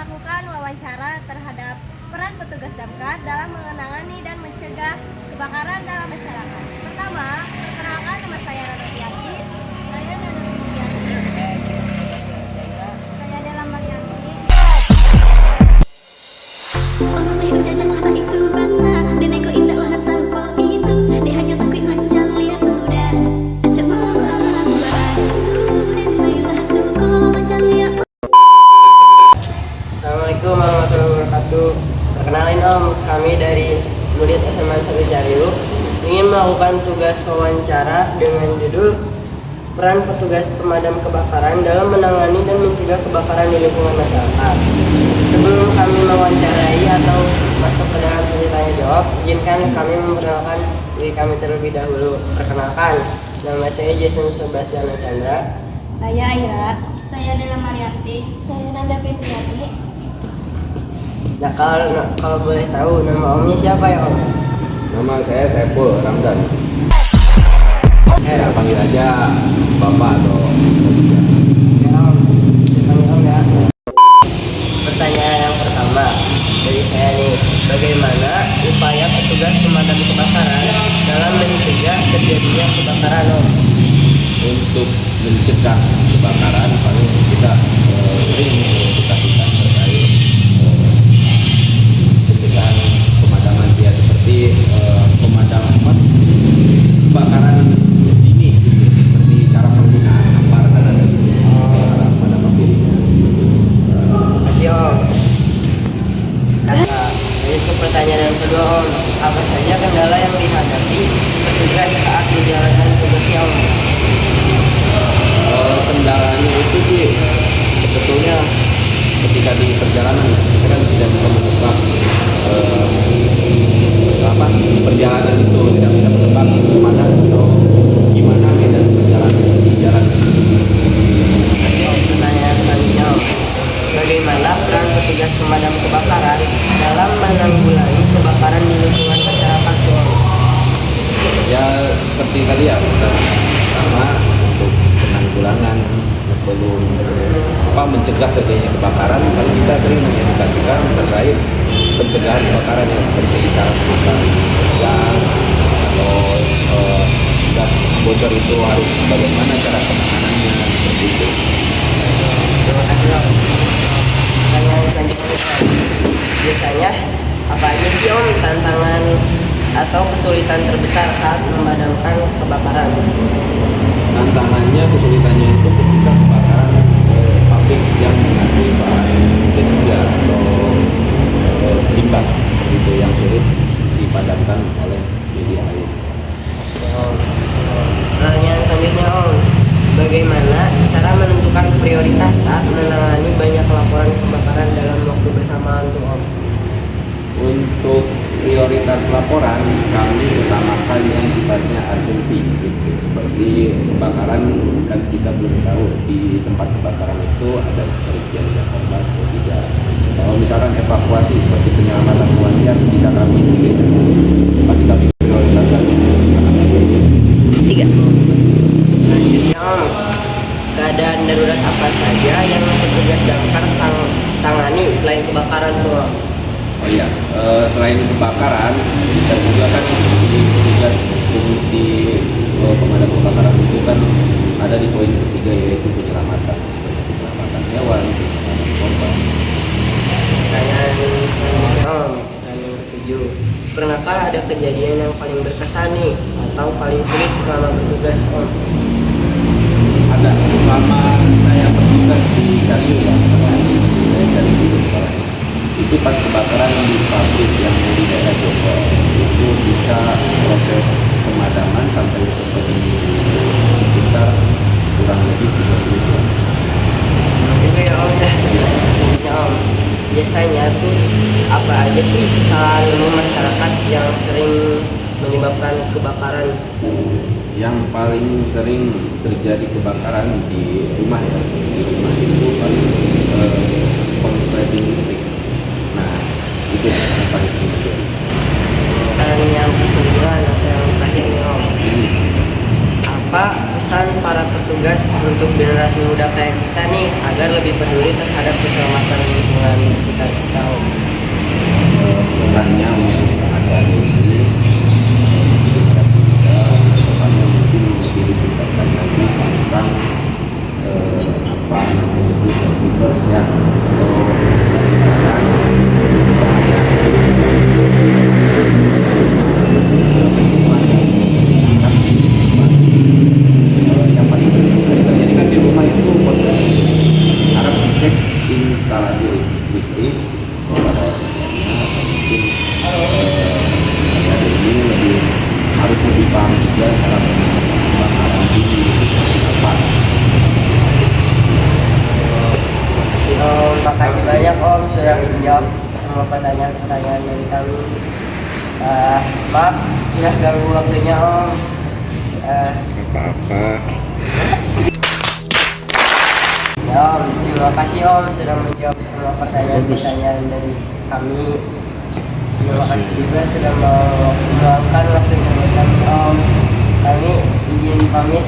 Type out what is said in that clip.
melakukan wawancara terhadap peran petugas damkar dalam menangani dan mencegah kebakaran dalam masyarakat. Pertama, perkenalkan, nama saya Rana Fianti. Saya Nana Fianti. Saya Dela Marianti. Assalamualaikum warahmatullahi wabarakatuh. Perkenalin Om, kami dari murid SMA 1 Jariu ingin melakukan tugas wawancara dengan judul peran petugas pemadam kebakaran dalam menangani dan mencegah kebakaran di lingkungan masyarakat. Sebelum kami mewawancarai atau masuk ke dalam sesi tanya jawab, izinkan kami memperkenalkan diri kami terlebih dahulu. Perkenalkan, nama saya Jason Sebastian Chandra. Saya Aira. Saya Dela Marianti. Saya Nanda Fitriani. Nah, kalau boleh tahu nama Omnya siapa ya Om? Nama saya Saiful Ramdan. Ya, panggil aja Bapak atau Ya Om, dipanggil Om ya. Pertanyaan yang pertama dari saya nih, bagaimana upaya petugas pemadam kebakaran dalam mencegah terjadinya kebakaran Om? untuk mencegah kebakaran paling kita sering mengedukasikan terkait pencegahan pemadaman ya seperti pemadaman kebakaran dini gitu, seperti cara penggunaan ampar dan ada cara pemadaman dirinya. Makasih Om. Nah, itu pertanyaan yang kedua Om, apa saja kendala yang dihadapi petugas saat menjalankan tugasnya Om? Kendalanya itu sih sebetulnya ketika di perjalanan kita kan tidak bisa menebak perjalanan itu tidak bisa menebak kemana atau gimana medan perjalanan di jalan. Pertanyaan selanjutnya Om, bagaimana peran petugas pemadam kebakaran dalam menanggulangi kebakaran di lingkungan masyarakat Om? Ya seperti tadi ya, pertama untuk penanggulangan sebelum mencegah terjadinya kebakaran, kalau kita sering mengedukasikan terkait pencegahan kebakaran yang seperti cara memasang gas atau gas bocor itu harus bagaimana cara penanganannya seperti itu. Terima kasih Om. Pertanyaan selanjutnya Om, biasanya apa aja sih Om tantangan atau kesulitan terbesar saat memadamkan kebakaran? Tantangannya, kesulitannya itu ketika kebakaran pabrik yang mengandung bahan ketiga atau limbah itu yang sulit dipadamkan oleh media air. Pertanyaan selanjutnya Om, bagaimana cara menentukan prioritas saat menangani banyak laporan kebakaran dalam waktu bersamaan tuh Om? Untuk prioritas laporan kami utamakan yang sifatnya urgensi gitu. Seperti kebakaran kan kita belum tahu di tempat kebakaran itu ada terjadi korban atau tidak. Kalau misalkan evakuasi seperti penyelamatan keluarga bisa kami biasanya pasti kami prioritaskan. Selanjutnya Om, keadaan darurat apa saja yang petugas damkar tangani selain kebakaran tuh Om? Oh iya, selain kebakaran kita juga kan di tugas fungsi pemadam kebakaran itu kan ada di poin ketiga yaitu penyelamatan seperti penyelamatan hewan, penyelamatan korban. Pertanyaan selanjutnya Om, pertanyaan yang ketujuh, pernahkah ada kejadian yang paling berkesan nih atau paling sulit selama bertugas Om? Ada selama saya bertugas di Cariu ya, saya cari di sekolah itu pas kebakaran di pabrik yang di daerah Joko itu kita proses pemadaman sampai terjadi sekitar kurang lebih 30 jam. Itu ya Om ya. Selanjutnya Om, biasanya tuh apa aja sih kesalahan umum masyarakat yang sering menyebabkan kebakaran? Yang paling sering terjadi kebakaran di rumah ya, di rumah itu paling konsleting listrik. Nah itu yang paling sering terjadi. Dan yang kesembilan atau yang terakhir nih Om, apa pesan para petugas untuk generasi muda kayak kita nih agar lebih peduli terhadap keselamatan lingkungan sekitar kita Om? Pesannya untuk adik-adik ini sekitar kita kedepannya mungkin lebih ditingkatkan lagi tentang apa namanya itu safety first ya, atau pencegahan bahaya yang paling sering terjadi kan di rumah itu harap dicek instalasi listrik pada mungkin ada ini lebih harus lebih paham juga cara pembakaran ini apa. Om, makasih banyak Om sudah menjawab semua pertanyaan-pertanyaan dari kami. Maaf sudah ganggu waktunya Om. Apa-apa. Ya Om, terima kasih Om sudah menjawab semua pertanyaan-pertanyaan dari kami. Terima kasih juga sudah meluangkan waktunya buat kami Om. Kami izin pamit.